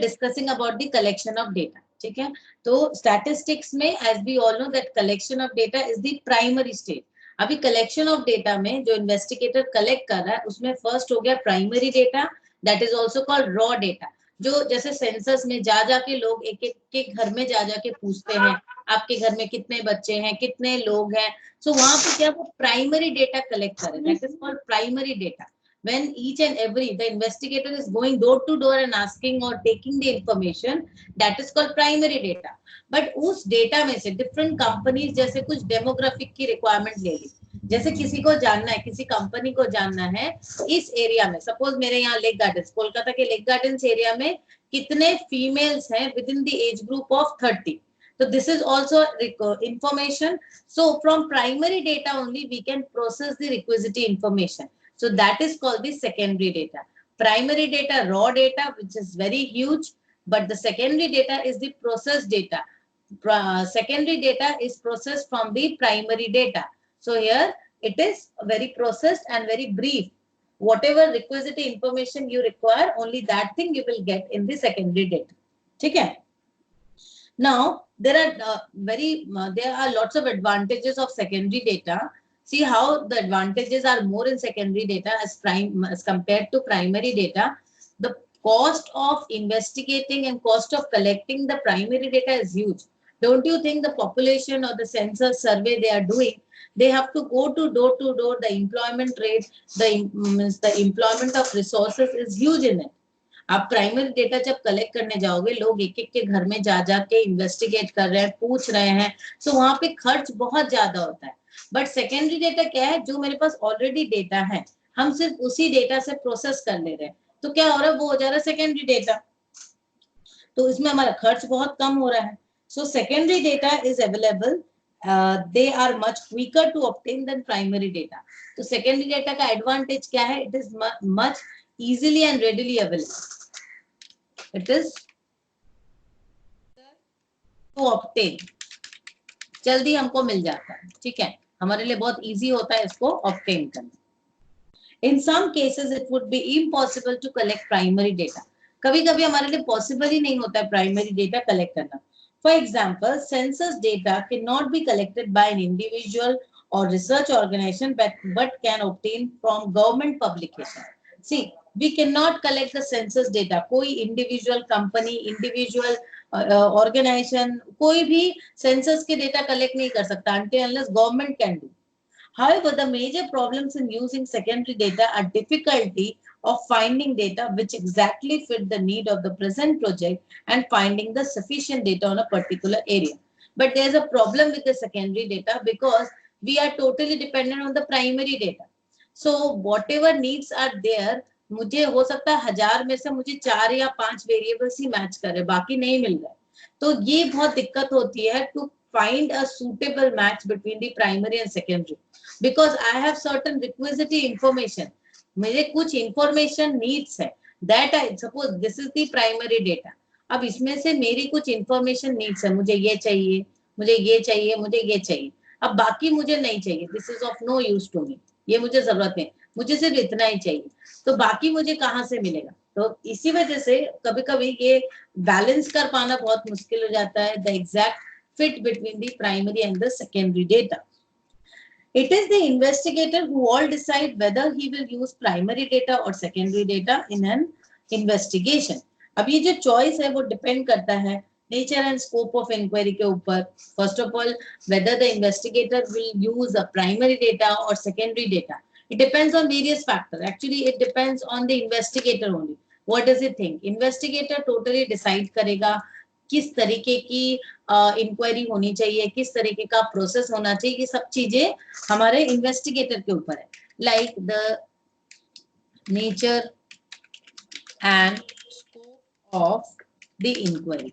Discussing about the collection of data. ठीक है, तो स्टैटिस्टिक्स में as we all know that collection of data is the primary stage. अभी collection of data में जो investigator collect कर रहा है उसमें फर्स्ट हो गया primary data, that is also called raw data. जो जैसे सेंसस में जा जाके लोग एक एक के घर में जा जाके पूछते हैं आपके घर में कितने बच्चे हैं, कितने लोग हैं. सो वहां पे क्या वो प्राइमरी डेटा कलेक्ट करें, that is called primary data. When each and every the investigator is going door to door and asking or taking the information, that is called primary data. But उस data में से different companies जैसे कुछ demographic की requirement ले ली, जैसे किसी को जानना है, किसी कंपनी को जानना है इस एरिया में, सपोज मेरे यहाँ लेक गार्डन्स, कोलकाता के लेक गार्डन्स एरिया में कितने फीमेल्स हैं with in the age group of 30. So this is also information. So from primary data only we can process the requisite information. So that is called the secondary data. Primary data, raw data, which is very huge, but the secondary data is the processed data. Secondary data is processed from the primary data. So here it is very processed and very brief. Whatever requisite information you require, only that thing you will get in the secondary data. Okay? Now there are lots of advantages of secondary data. See how the advantages are more in secondary data as compared to primary data. The cost of investigating and cost of collecting the primary data is huge. Don't you think the population or the census survey they are doing, they have to go to door, the employment rate, the employment of resources is huge in it. आप primary data जब collect करने जाओगे, लोग एक एक के घर में जा जाके इन्वेस्टिगेट कर रहे हैं, पूछ रहे हैं, सो वहां पे खर्च बहुत ज्यादा होता है. बट सेकेंडरी डेटा क्या है, जो मेरे पास ऑलरेडी डेटा है, हम सिर्फ उसी डेटा से प्रोसेस कर ले रहे हैं, तो क्या हो रहा है, वो हो जा रहा है सेकेंडरी डेटा. तो इसमें हमारा खर्च बहुत कम हो रहा है. So secondary data is available, they are much quicker to obtain than primary data. तो सेकेंडरी डेटा का एडवांटेज क्या है, it is much easily and readily available. It is to obtain, जल्दी हमको मिल जाता है. ठीक है, हमारे लिए बहुत इजी होता है इसको ऑब्टेन करना. In some cases it would be impossible to collect primary data. कभी कभी हमारे लिए पॉसिबल ही नहीं होता है प्राइमरी डेटा कलेक्ट करना. For example, census data cannot be collected by an individual or research organization but can obtain from government publication. See, we cannot collect the census data. कोई individual company, individual organization, कोई भी census के data collect नहीं कर सकता until unless government can do. However, the major problems in using secondary data are difficulty of finding data which exactly fit the need of the present project and finding the sufficient data on a particular area. But there's a problem with the secondary data because we are totally dependent on the primary data. So whatever needs are there, मुझे हो सकता है 1000 में से मुझे 4 या 5 variables ही match करे, बाकी नहीं मिल रहा है. तो ये बहुत दिक्कत होती है to find a suitable match between the primary and secondary because I have certain requisite information. मेरे कुछ information needs है, that I suppose this is the primary data. अब इसमें से मेरी कुछ information needs है, मुझे ये चाहिए, मुझे ये चाहिए, मुझे ये चाहिए. अब बाकी मुझे नहीं चाहिए, this is of no use to me. ये मुझे जरूरत नहीं, मुझे सिर्फ इतना ही चाहिए, तो बाकी मुझे कहाँ से मिलेगा. तो इसी वजह से कभी कभी ये बैलेंस कर पाना बहुत मुश्किल हो जाता है, the exact fit between the primary and the secondary data. It is the investigator who all decide whether he will use primary data or secondary data in an investigation. अब ये जो choice है वो depend करता है nature and scope of inquiry के ऊपर. First of all, whether the investigator will use a primary data or secondary data. It depends on various factors. Actually, it depends on the investigator only. What does he think? Investigator totally decide करेगा किस तरीके की inquiry होनी चाहिए, किस तरीके का process होना चाहिए, ये सब चीजें हमारे इन्वेस्टिगेटर के ऊपर है. Like the nature and scope of the inquiry.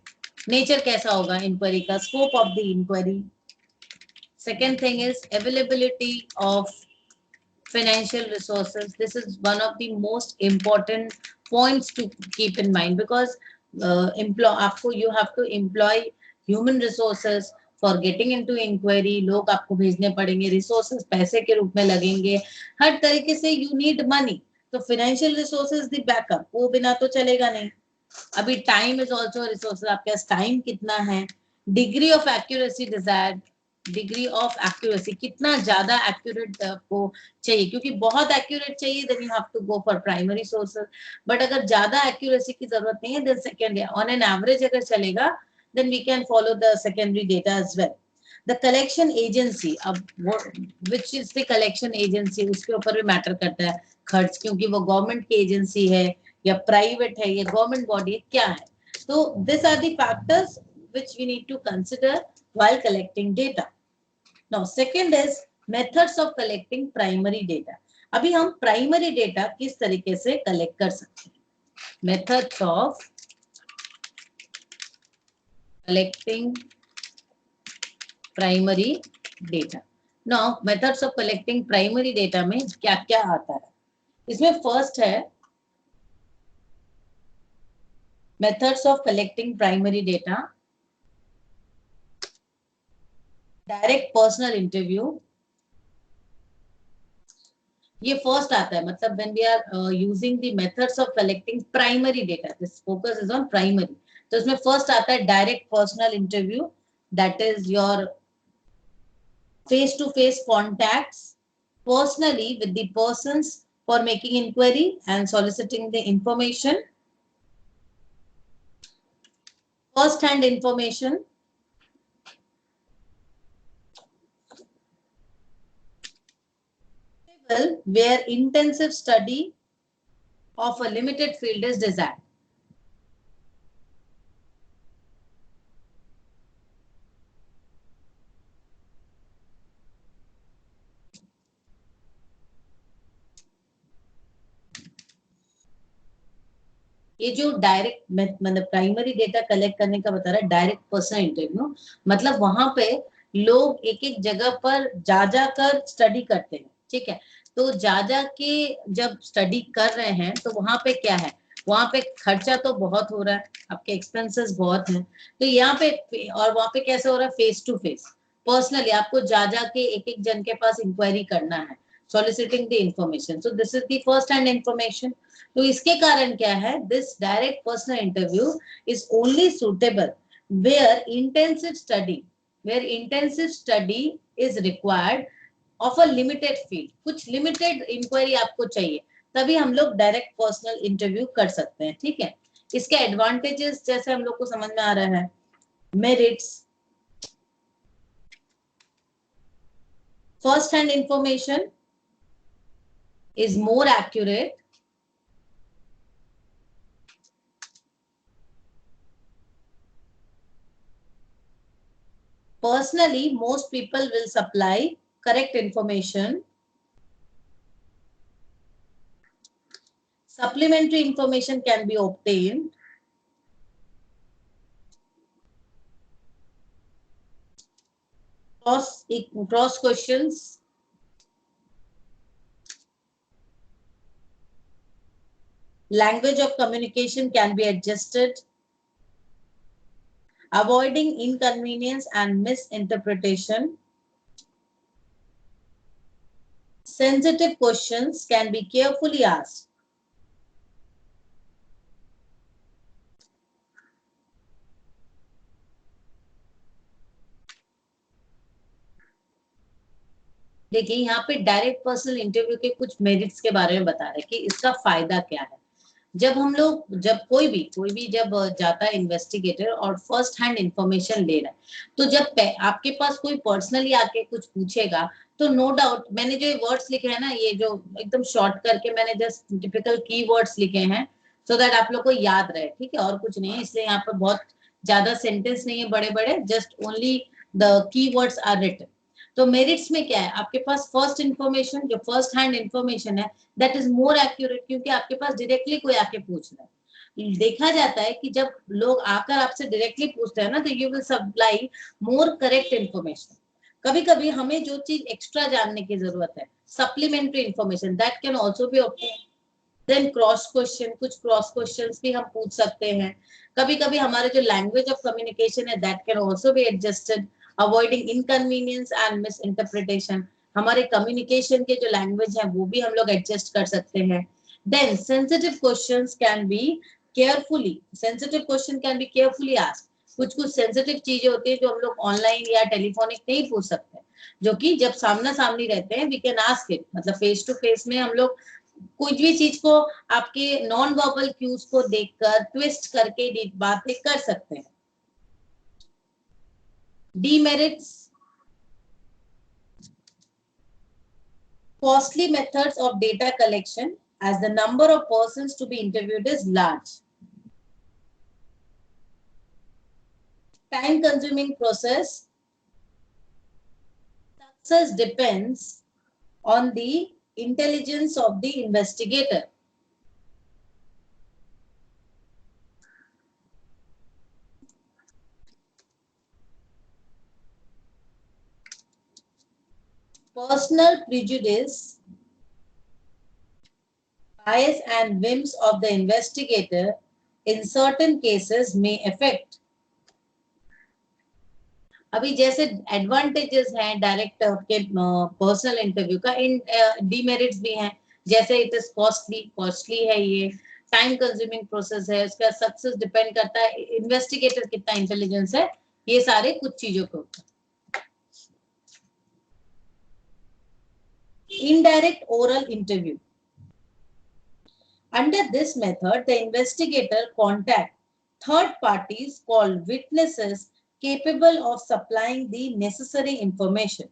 Nature कैसा होगा इंक्वायरी का, scope of the inquiry. Second thing is availability of financial resources. This is one of the most important points to keep in mind because आपको you have to employ human resources for getting into inquiry. लोग आपको भेजने पड़ेंगे, resources पैसे के रूप में लगेंगे, हर तरीके से you need money. तो financial resources the backup, वो बिना तो चलेगा नहीं. अभी टाइम इज ऑल्सो रिसोर्स, आपके पास टाइम कितना है, degree of accuracy desired, degree of accuracy कितना ज्यादा एक्यूरेट आपको चाहिए, क्योंकि बहुत एक्यूरेट चाहिए then you have to go for primary sources, but अगर ज्यादा एक्यूरेसी की जरूरत नहीं है then secondary, on an average अगर चलेगा then we can follow the secondary data as well. The collection agency, अब which is the collection agency, उसके ऊपर भी मैटर करता है खर्च, क्योंकि वो गवर्नमेंट की एजेंसी है या प्राइवेट है या गवर्नमेंट बॉडी क्या है। तो this are the factors which we need to consider while collecting data. Now second is methods of collecting primary data. अभी हम प्राइमरी डेटा किस तरीके से कलेक्ट कर सकते हैं, methods of collecting primary data. Now methods of collecting primary data में क्या क्या आता है, इसमें फर्स्ट है methods of collecting primary data, direct personal interview, ये फर्स्ट आता है, मतलब when we are using the methods of collecting primary data, this focus is on primary, तो इसमें फर्स्ट आता है direct personal interview, that is your face to face contacts personally with the persons for making inquiry and soliciting the information, first hand information, where intensive study of a limited field is desired. ये जो direct मतलब primary data collect करने का बता रहा है direct personal interview, मतलब वहां पे लोग एक एक जगह पर जा जाकर स्टडी करते हैं, ठीक है, तो जा जा के जब स्टडी कर रहे हैं तो वहां पे क्या है, वहां पे खर्चा तो बहुत हो रहा है, आपके एक्सपेंसेस बहुत हैं, तो यहाँ पे और वहां पे कैसे हो रहा है, फेस टू फेस पर्सनली आपको जा जा के एक एक जन के पास इंक्वायरी करना है, soliciting the information, so this is the first hand information. तो इसके कारण क्या है, this direct personal interview is only suitable where intensive study is required of a limited field, कुछ लिमिटेड इंक्वायरी आपको चाहिए, तभी हम लोग डायरेक्ट पर्सनल इंटरव्यू कर सकते हैं, ठीक है। इसके एडवांटेजेस जैसे हम लोग को समझ में आ रहा है, merits, first hand information is more accurate, personally most people will supply correct information, supplementary information can be obtained, cross questions, language of communication can be adjusted, avoiding inconvenience and misinterpretation, sensitive questions can be carefully asked, देखिए यहाँ पे direct personal interview के कुछ merits के बारे में बता रहे हैं कि इसका फायदा क्या है। जब कोई भी जब जाता है इन्वेस्टिगेटर और फर्स्ट हैंड इंफॉर्मेशन ले रहा है, तो जब आपके पास कोई पर्सनली आके कुछ पूछेगा तो नो डाउट, मैंने जो वर्ड्स लिखे हैं ना, ये जो एकदम शॉर्ट करके मैंने जस्ट टिपिकल कीवर्ड्स लिखे हैं सो दैट आप लोग को याद रहे, ठीक है, और कुछ नहीं है, इसलिए यहाँ पर बहुत ज्यादा सेंटेंस नहीं है बड़े बड़े, just only the keywords are written. तो मेरिट्स में क्या है, आपके पास फर्स्ट इंफॉर्मेशन, जो फर्स्ट हैंड इंफॉर्मेशन है दैट इज मोर एक्यूरेट, क्योंकि आपके पास डायरेक्टली कोई आके पूछ रहा है। देखा जाता है कि जब लोग आकर आपसे डायरेक्टली पूछते हैं ना, तो you will supply more correct information. कभी कभी हमें जो चीज एक्स्ट्रा जानने की जरूरत है, supplementary information, that can also be obtain. Then cross question, कुछ क्रॉस क्वेश्चंस भी हम पूछ सकते हैं। कभी कभी हमारे जो लैंग्वेज ऑफ कम्युनिकेशन है that can also be adjusted, avoiding inconvenience and misinterpretation, हमारे कम्युनिकेशन के जो लैंग्वेज है वो भी हम लोग एडजस्ट कर सकते हैं। Then sensitive questions can be carefully, sensitive question can be carefully asked. कुछ कुछ सेंसिटिव चीजें होती है जो हम लोग ऑनलाइन या टेलीफोनिक नहीं पूछ सकते, जो कि जब सामना सामनी रहते हैं वी कैन आस्क इट, मतलब फेस टू फेस में हम लोग कुछ भी चीज को आपके नॉन वर्बल क्यूज को देखकर ट्विस्ट करके बातें कर सकते हैं। Demerits, costly methods of data collection as the number of persons to be interviewed is large. Time consuming process. Success depends on the intelligence of the investigator. Personal prejudice, bias and whims of the investigator in certain cases may affect. अभी जैसे advantages हैं direct के personal interview का, इन demerits भी हैं, जैसे it is costly है, ये टाइम कंज्यूमिंग प्रोसेस है, उसका सक्सेस डिपेंड करता है इन्वेस्टिगेटर कितना इंटेलिजेंस है, ये सारे कुछ चीजों को। Indirect oral interview. Under this method, the investigator contact third parties called witnesses capable of supplying the necessary information.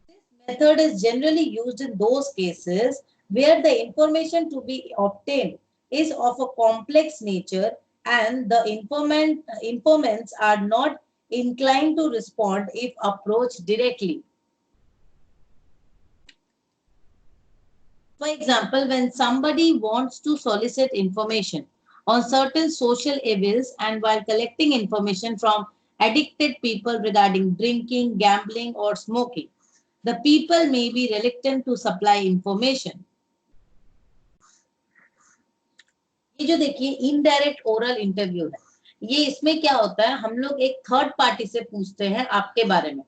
This method is generally used in those cases where the information to be obtained is of a complex nature and the informants are not inclined to respond if approached directly. For example, when somebody wants to solicit information on certain social evils and while collecting information from addicted people regarding drinking, gambling, or smoking, the people may be reluctant to supply information. ये जो देखिए indirect oral interview है, ये इसमें क्या होता है, हम लोग एक थर्ड पार्टी से पूछते हैं आपके बारे में।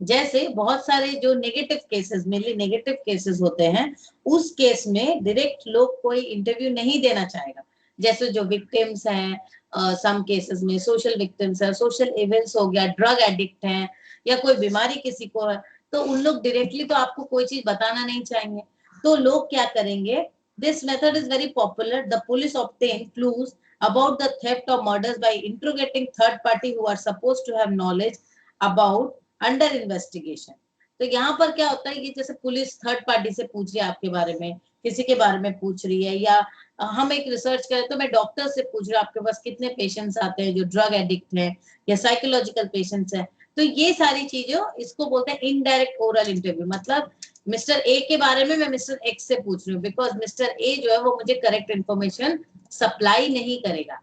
जैसे बहुत सारे जो negative cases, mainly negative cases होते हैं, उस केस में डायरेक्ट लोग कोई इंटरव्यू नहीं देना चाहेगा। जैसे जो विक्टिम्स हैं, सम केसेस में सोशल विक्टिम्स है, सोशल इवेंट्स हो गया, ड्रग एडिक्ट हैं या कोई बीमारी किसी को है, तो उन लोग डायरेक्टली तो आपको कोई चीज बताना नहीं चाहेंगे। तो लोग क्या करेंगे, this method is very popular. The police obtain clues about the theft or murders by interrogating third party who are supposed to have knowledge about under investigation. तो यहाँ पर क्या होता है, ये जैसे पुलिस थर्ड पार्टी से पूछ रही है आपके बारे में, किसी के बारे में पूछ रही है, या हम एक रिसर्च करें तो मैं डॉक्टर से पूछ रही हूँ आपके पास कितने पेशेंट्स आते हैं जो ड्रग एडिक्ट हैं या साइकोलॉजिकल पेशेंट्स हैं। तो ये सारी चीजें, इसको बोलते हैं इनडायरेक्ट ओरल इंटरव्यू। मतलब मिस्टर ए के बारे में मैं मिस्टर एक्स से पूछ रही हूँ, बिकॉज मिस्टर ए जो है वो मुझे करेक्ट इन्फॉर्मेशन सप्लाई नहीं करेगा।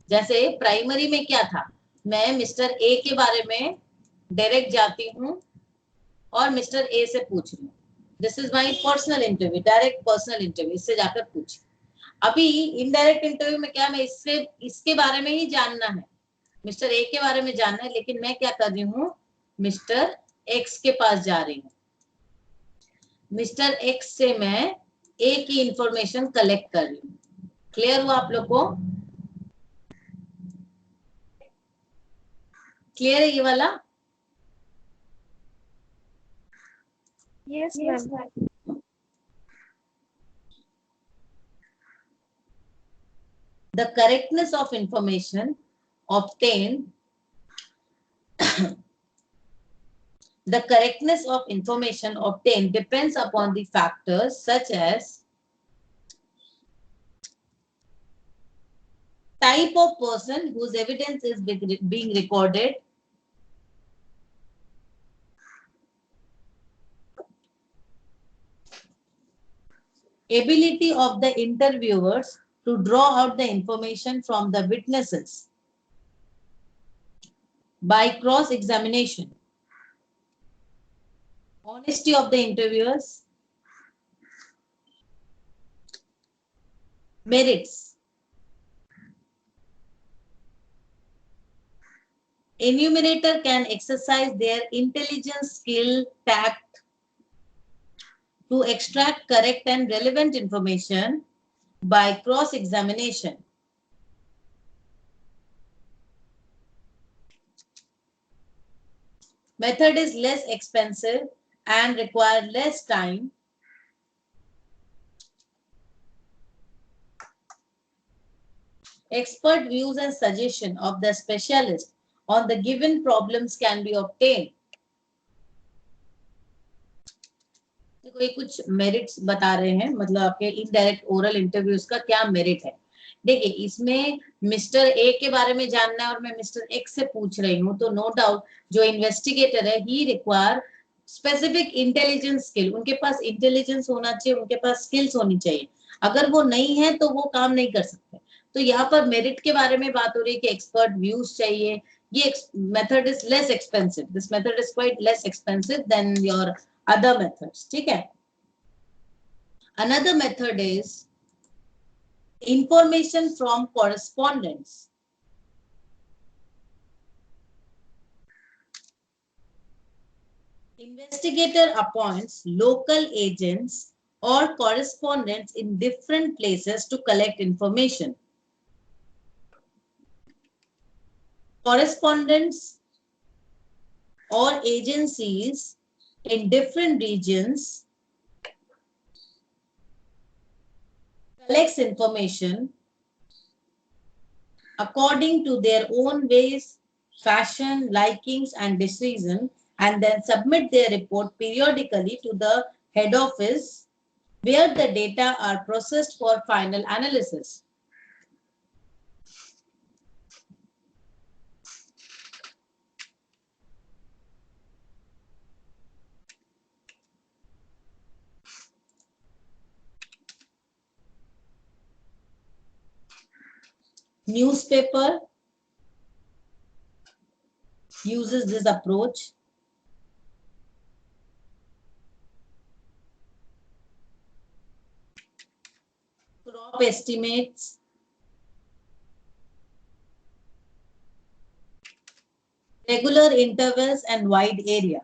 जैसे प्राइमरी में क्या था, मैं मिस्टर ए के बारे में डायरेक्ट जाती हूँ और मिस्टर ए से पूछ रही हूँ, this is my personal interview, direct personal interview, इससे जाकर पूछी। अभी इनडायरेक्ट इंटरव्यू में क्या, मैं इसके बारे में ही जानना है, मिस्टर ए के बारे में जानना है, लेकिन मैं क्या कर रही हूँ, मिस्टर एक्स के पास जा रही हूँ। मिस्टर एक्स से मैं ए की इंफॉर्मेशन कलेक्ट कर रही हूँ। क्लियर हुआ आप लोग को? क्लियर है ये वाला? Yes, ma'am. The correctness of information obtained the correctness of information obtained depends upon the factors such as type of person whose evidence is being recorded, ability of the interviewers to draw out the information from the witnesses by cross-examination, honesty of the interviewers, merits. Enumerator can exercise their intelligence, skill, tact to extract correct and relevant information by cross-examination. Method is less expensive and require less time. Expert views and suggestion of the specialist on the given problems can be obtained. देखो ये कुछ merits बता रहे हैं, मतलब आपके indirect oral interviews का क्या मेरिट है. देखिए इसमें मिस्टर ए के बारे में जानना है और मैं मिस्टर एक्स से पूछ रही हूँ, तो नो डाउट जो इन्वेस्टिगेटर है ही रिक्वायर स्पेसिफिक इंटेलिजेंस स्किल. उनके पास इंटेलिजेंस होना चाहिए, उनके पास स्किल्स होनी चाहिए. अगर वो नहीं है तो वो काम नहीं कर सकते. तो यहाँ पर मेरिट के बारे में बात हो रही है कि एक्सपर्ट व्यूज चाहिए. ये method is less expensive. This method is quite less expensive than your other methods. ठीक है. Another method is information from correspondence. Investigator appoints local agents or correspondents in different places to collect information. Correspondents or agencies in different regions collects information according to their own ways, fashion, likings and decision, and then submit their report periodically to the head office where the data are processed for final analysis. Newspaper uses this approach. Crop estimates, regular intervals and wide area.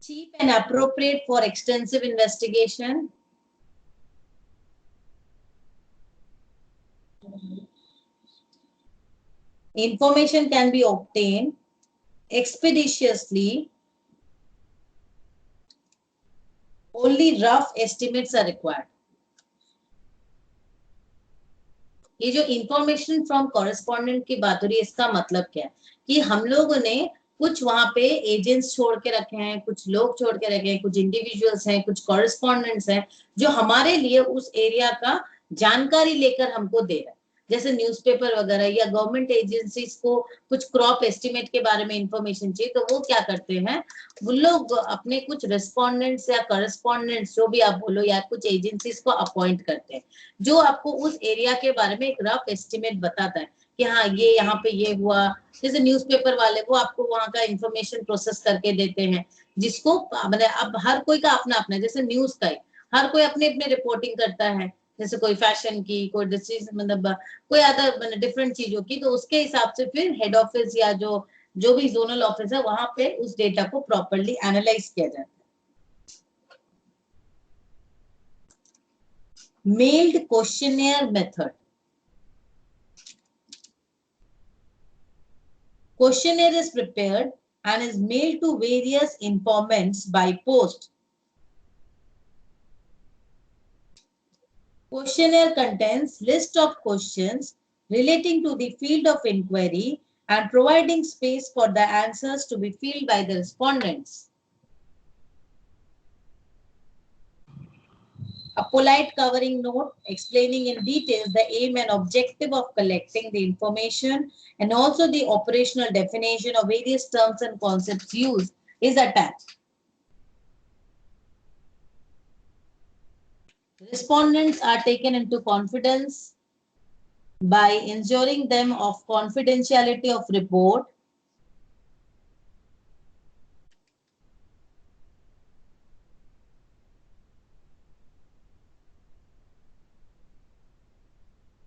Cheap and appropriate for extensive investigation. Information can be obtained expeditiously. Only rough estimates are required. ये जो information from correspondent की बात हो रही है, इसका मतलब क्या है कि हम लोगों ने कुछ वहां पे एजेंट्स छोड़ के रखे हैं, कुछ लोग छोड़ के रखे हैं, कुछ इंडिविजुअल्स हैं, कुछ कॉरेस्पॉन्डेंट्स हैं जो हमारे लिए उस एरिया का जानकारी लेकर हमको दे रहा है. जैसे न्यूज़पेपर वगैरह या गवर्नमेंट एजेंसीज को कुछ क्रॉप एस्टिमेट के बारे में इंफॉर्मेशन चाहिए, तो वो क्या करते हैं, वो लोग अपने कुछ रेस्पोंडेंट्स या कॉरेस्पॉन्डेंट्स जो भी आप बोलो या कुछ एजेंसीज को अपॉइंट करते हैं जो आपको उस एरिया के बारे में एक रफ एस्टिमेट बताता है कि हाँ ये यहाँ पे ये हुआ. जैसे न्यूज़पेपर वाले वो आपको वहाँ का इंफॉर्मेशन प्रोसेस करके देते हैं, जिसको मतलब अब हर कोई का अपना अपना, जैसे न्यूज का ही हर कोई अपने अपने रिपोर्टिंग करता है. जैसे कोई फैशन की, कोई डिसीज मतलब कोई अदर डिफरेंट चीजों की, तो उसके हिसाब से फिर हेड ऑफिस या जो भी जोनल ऑफिस है वहां पे उस डेटा को प्रॉपर्ली एनालाइज किया जाता है. Mailed questionnaire method. Questionnaire is prepared and is mailed to various informants by post. Questionnaire contains list of questions relating to the field of inquiry and providing space for the answers to be filled by the respondents. A polite covering note explaining in detail the aim and objective of collecting the information and also the operational definition of various terms and concepts used is attached. Respondents are taken into confidence by ensuring them of confidentiality of report.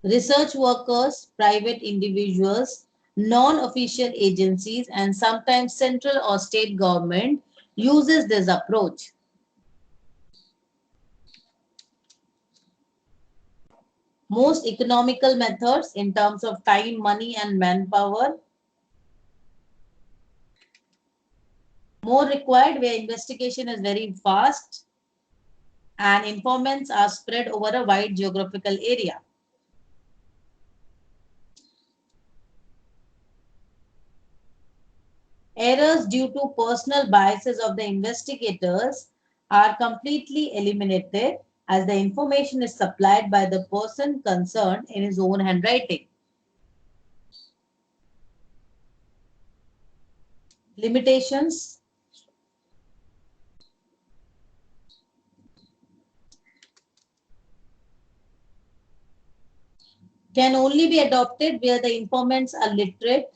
Research workers, private individuals Non-official agencies and sometimes central or state government uses this approach. Most economical methods in terms of time, money and manpower. More required where investigation is very fast and informants are spread over a wide geographical area. Errors due to personal biases of the investigators are completely eliminated as the information is supplied by the person concerned in his own handwriting. Limitations. Can only be adopted where the informants are literate.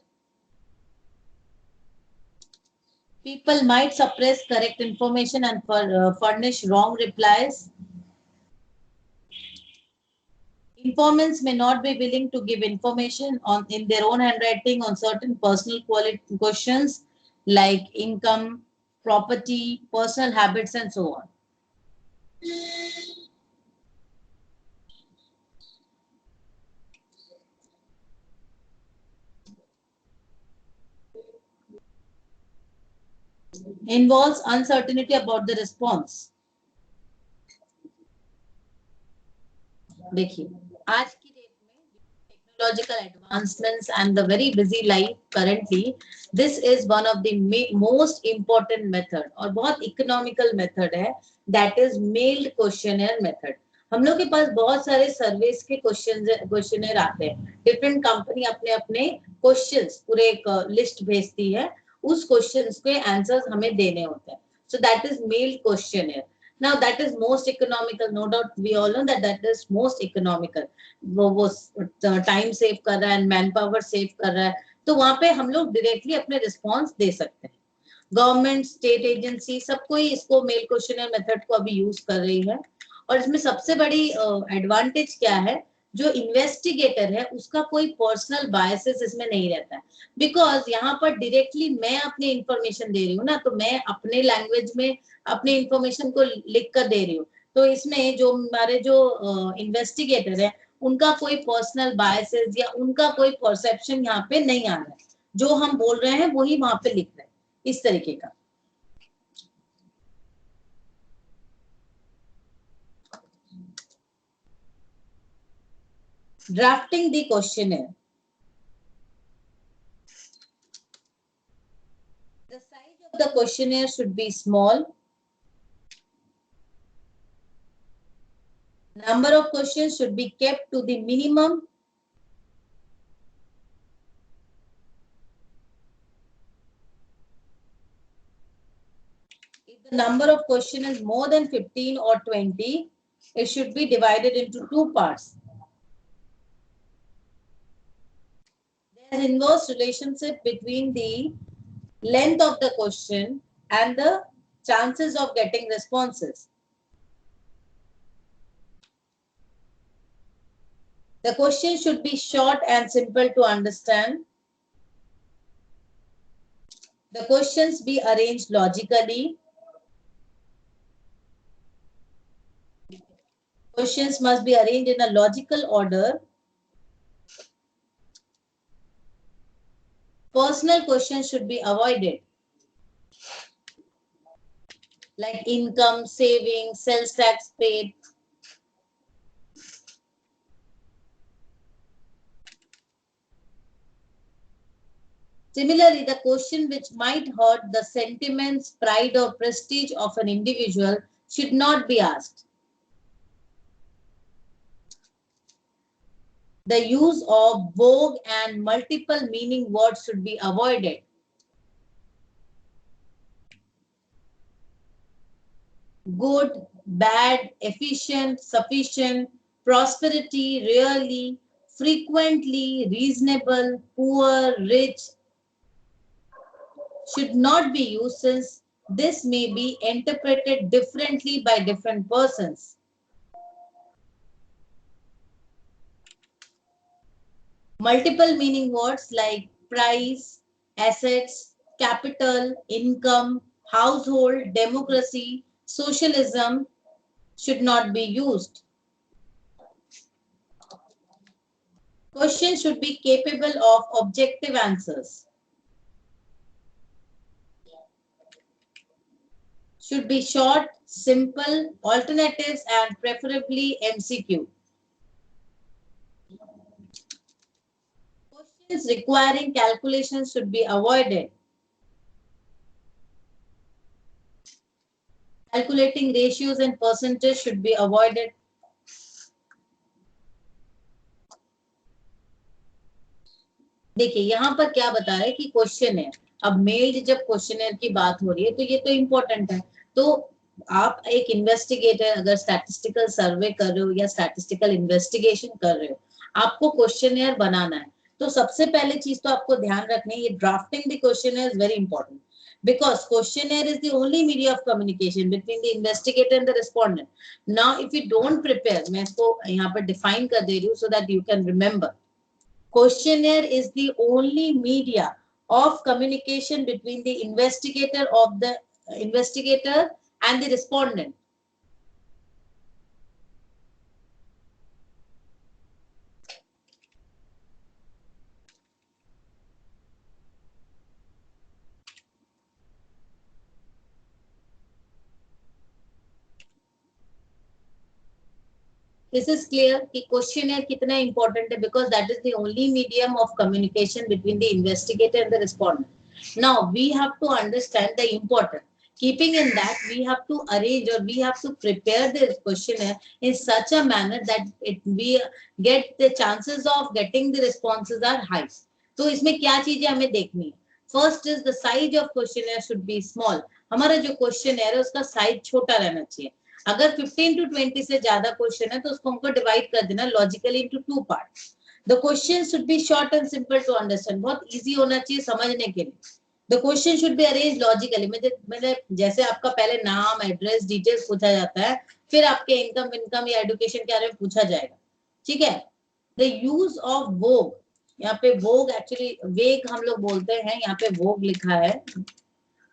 People might suppress correct information and furnish wrong replies. Informants may not be willing to give information in their own handwriting on certain personal questions like income, property, personal habits, and so on. Involves uncertainty about the response. देखिए आज की date में technological advancements and the very busy life currently, this is one of the most important method और बहुत economical method है, that is mailed questionnaire method. हम लोग के पास बहुत सारे सर्वेस के क्वेश्चनर आते हैं. डिफरेंट कंपनी अपने अपने क्वेश्चंस पूरे एक लिस्ट भेजती है, उस क्वेश्चंस के आंसर्स हमें देने होते हैं. So that is mailed questionnaire. Now that is most economical, no doubt we all know that that is most economical. वो टाइम सेव कर रहा है, मैन पावर सेव कर रहा है, तो वहां पे हम लोग डायरेक्टली अपने रिस्पॉन्स दे सकते हैं. गवर्नमेंट, स्टेट एजेंसी सब कोई इसको मेल क्वेश्चनर मेथड को अभी यूज कर रही है. और इसमें सबसे बड़ी एडवांटेज क्या है, जो इन्वेस्टिगेटर है उसका कोई पर्सनल बायसेस इसमें नहीं रहता है. बिकॉज यहाँ पर डायरेक्टली मैं अपनी इंफॉर्मेशन दे रही हूँ ना, तो मैं अपने लैंग्वेज में अपने इंफॉर्मेशन को लिख कर दे रही हूँ. तो इसमें जो हमारे जो इन्वेस्टिगेटर है उनका कोई पर्सनल बायसेस या उनका कोई परसेप्शन यहाँ पे नहीं आ रहा है. जो हम बोल रहे हैं वही वहां पे लिख रहे हैं, इस तरीके का. Drafting the questionnaire. The size of the questionnaire should be small. Number of questions should be kept to the minimum. If the number of questions is more than 15 or 20, it should be divided into two parts. There is inverse relationship between the length of the question and the chances of getting responses. The question should be short and simple to understand. The questions be arranged logically. Questions must be arranged in a logical order. Personal questions should be avoided, like income, savings, sales tax paid. Similarly, the question which might hurt the sentiments, pride or prestige of an individual should not be asked. The use of vague and multiple meaning words should be avoided. Good, bad, efficient, sufficient, prosperity, really, frequently, reasonable, poor, rich should not be used since this may be interpreted differently by different persons. Multiple meaning words like price, assets, capital, income, household, democracy, socialism should not be used. Question should be capable of objective answers. Should be short, simple, alternatives, and preferably MCQ. Questions requiring calculations should be avoided. Calculating ratios and percentage should be avoided. देखिए यहाँ पर क्या बता रहा है कि question है, अब मेल जब क्वेश्चनर की बात हो रही है तो ये तो इम्पोर्टेंट है। तो आप एक इन्वेस्टिगेटर अगर स्टैटिस्टिकल सर्वे कर रहे हो या स्टैटिस्टिकल इन्वेस्टिगेशन कर रहे हो, आपको क्वेश्चनर बनाना है। तो सबसे पहले चीज तो आपको ध्यान रखनी है, ये drafting the questionnaire is very important because questionnaire is the only media of communication between the investigator and the respondent. Now if you don't prepare, मैं इसको यहाँ पर define कर दे रही हूँ so that you can remember. Questionnaire is the only media of communication between the investigator and the respondent. This is clear कि questionnaire कितना important है because that is the only medium of communication between the investigator and the respondent. Now we have to understand the important. Keeping in that, we have to arrange or we have to prepare the questionnaire in such a manner that we get the chances of getting the responses are high. तो इसमें क्या चीजें हमें देखनी है? First is the size of questionnaire should be small. हमारा जो questionnaire है उसका size छोटा रहना चाहिए। अगर 15 to 20 से ज्यादा क्वेश्चन है तो उसको हमको डिवाइड कर देना logically into 2 parts. The question should be short and simple to understand, बहुत इजी होना चाहिए समझने के लिए। The question should be arrange logically, मैंने जैसे आपका पहले नाम, एड्रेस, डिटेल्स पूछा जाता है, फिर आपके इनकम या एजुकेशन के बारे में पूछा जाएगा, ठीक है। द यूज ऑफ वोग, यहाँ पे वोग एक्चुअली वेग हम लोग बोलते हैं, यहाँ पे वोग लिखा है,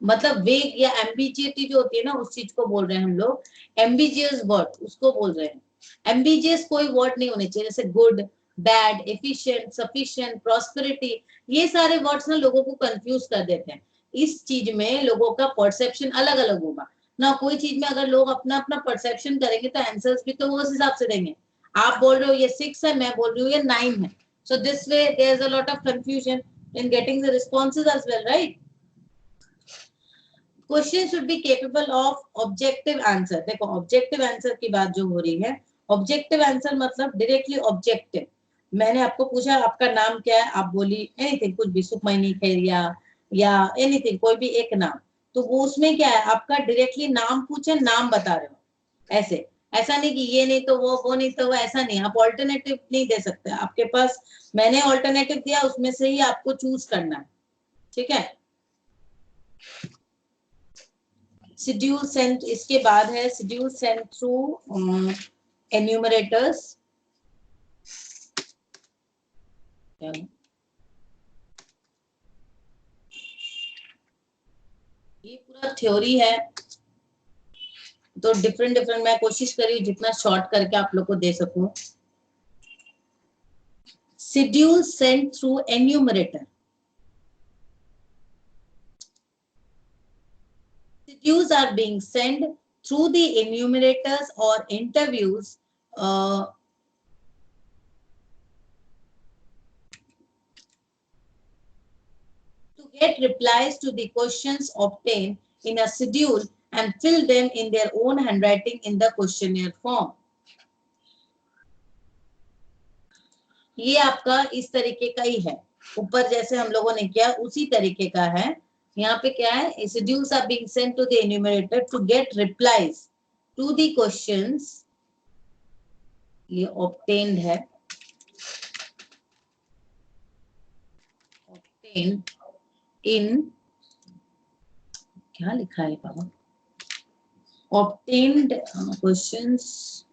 मतलब वेग या एम्बिजियटी जो होती है ना उस चीज को बोल रहे हैं हम लोग, एम्बिजियस वर्ड उसको बोल रहे हैं। एम्बिजियस कोई वर्ड नहीं होने चाहिए, जैसे good, bad, efficient, sufficient, prosperity, ये सारे वर्ड्स ना लोगों को कंफ्यूज कर देते हैं। इस चीज में लोगों का परसेप्शन अलग अलग होगा ना, कोई चीज में अगर लोग अपना अपना परसेप्शन करेंगे तो आंसर्स भी तो वो उस हिसाब से देंगे। आप बोल रहे हो ये 6 है, मैं बोल रही हूँ ये 9 है, so this way there is a lot of confusion in getting the responses as well, right. Question should be capable of objective answer. देखो ऑब्जेक्टिव आंसर की बात जो हो रही है, ऑब्जेक्टिव आंसर मतलब डायरेक्टली ऑब्जेक्टिव। मैंने आपको पूछा आपका नाम क्या है, आप बोली एनीथिंग, कुछ भी, सुखमयी, खैरिया या एनीथिंग, कोई भी एक नाम, तो वो उसमें क्या है, आपका डायरेक्टली नाम पूछे, नाम बता रहे हो। ऐसे ऐसा नहीं कि ये नहीं तो वो नहीं तो वो, ऐसा नहीं। आप ऑल्टरनेटिव नहीं दे सकते, आपके पास मैंने ऑल्टरनेटिव दिया उसमें से ही आपको चूज करना है, ठीक है। शेड्यूल सेंट, इसके बाद है शेड्यूल सेंट थ्रू एन्यूमरेटर्स। ये पूरा थ्योरी है, तो डिफरेंट मैं कोशिश करी जितना शॉर्ट करके आप लोग को दे सकूं। Schedule Saint through enumerator, schedules are being sent through the enumerators or interviews to get replies to the questions obtained in a schedule and fill them in their own handwriting in the questionnaire form. ये आपका इस तरीके का ही है, ऊपर जैसे हम लोगों ने किया उसी तरीके का है। यहाँ पे क्या है, schedules are being sent to the enumerator to get replies to the questions, ये obtained है, obtained in, क्या लिखा है बाबा, obtained questions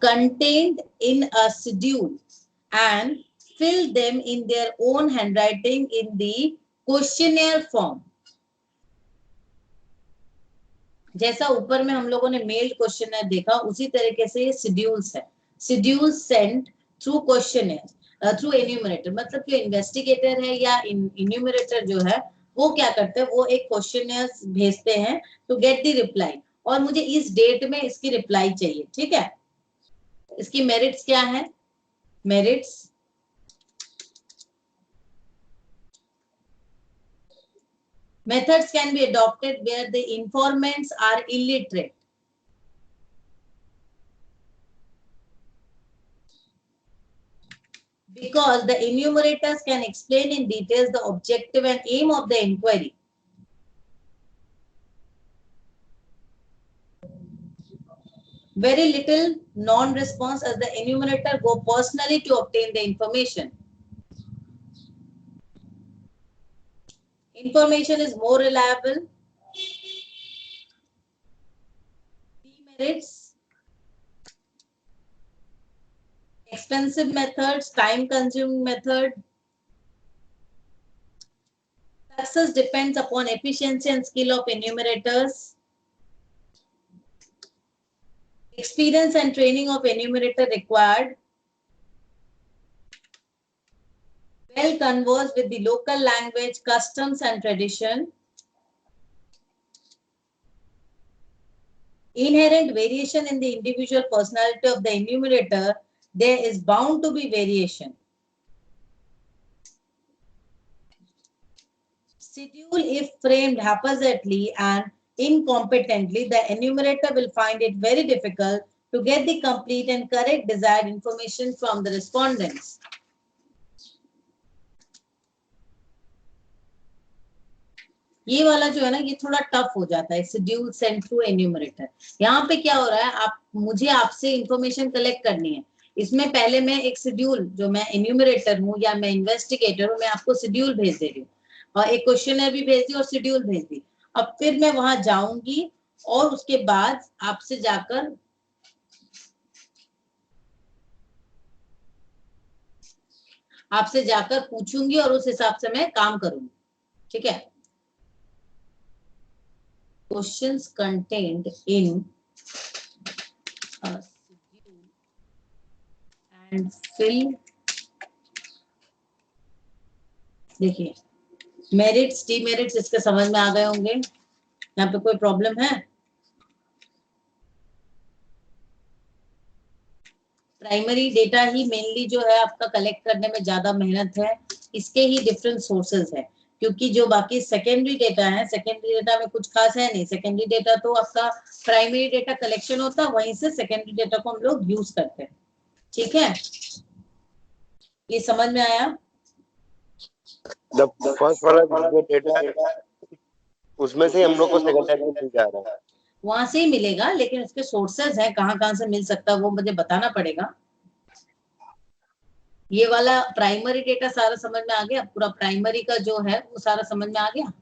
contained in a schedule and fill them in their own handwriting in the questionnaire form. जैसा ऊपर में हम लोगों ने मेल्ड क्वेश्चनर देखा, उसी तरीके से ये शेड्यूल्स है. Schedules sent through questionnaire through enumerator. मतलब जो इन्वेस्टिगेटर है या इन्यूमरेटर जो है वो क्या करते हैं, वो एक क्वेश्चनर भेजते हैं टू गेट द रिप्लाई, और मुझे इस डेट में इसकी रिप्लाई चाहिए. ठीक है. इसकी मेरिट्स क्या है? Merits methods can be adopted where the informants are illiterate. Because the enumerators can explain in details the objective and aim of the inquiry. Very little non-response as the enumerator go personally to obtain the information. Information is more reliable. Demerits. Expensive methods, time-consuming method. Success depends upon efficiency and skill of enumerators. Experience and training of enumerator required. Well conversed with the local language, customs and tradition. Inherent variation in the individual personality of the enumerator. There is bound to be variation. Schedule, if framed haphazardly and incompetently, the enumerator will find it very difficult to get the complete and correct desired information from the respondents. ये वाला जो है ना, ये थोड़ा tough हो जाता है. Schedule Saint through enumerator. यहाँ पे क्या हो रहा है, मुझे आपसे इंफॉर्मेशन कलेक्ट करनी है. इसमें पहले मैं एक शेड्यूल, जो मैं एन्यूमरेटर हूँ या मैं इन्वेस्टिगेटर हूँ, मैं आपको शेड्यूल भेज दे रही हूँ और एक क्वेश्चनर भी भेज दी और शेड्यूल भेज दी. अब फिर मैं वहां जाऊंगी और उसके बाद आपसे जाकर पूछूंगी और उस हिसाब से मैं काम करूंगी. ठीक है. Questions contained in a schedule and fill. देखिए, मेरिट्स, डीमेरिट्स इसके समझ में आ गए होंगे. यहाँ पे कोई प्रॉब्लम है? प्राइमरी डेटा ही मेनली जो है आपका कलेक्ट करने में ज्यादा मेहनत है. इसके ही डिफरेंट सोर्सेज है, क्योंकि जो बाकी सेकेंडरी डेटा है, सेकेंडरी डेटा में कुछ खास है नहीं. सेकेंडरी डेटा तो आपका प्राइमरी डेटा कलेक्शन होता है, वहीं से सेकेंडरी डेटा को हम लोग यूज करते हैं. ठीक है. ये समझ में आया? फर्स्ट वाला जो डेटा है उसमें से हम लोग को सेकेंडरी मिल जा रहा है. वहां से ही मिलेगा, लेकिन उसके सोर्सेज हैं, कहाँ से मिल सकता है वो मुझे बताना पड़ेगा. ये वाला प्राइमरी डेटा सारा समझ में आ गया? पूरा प्राइमरी का जो है वो सारा समझ में आ गया?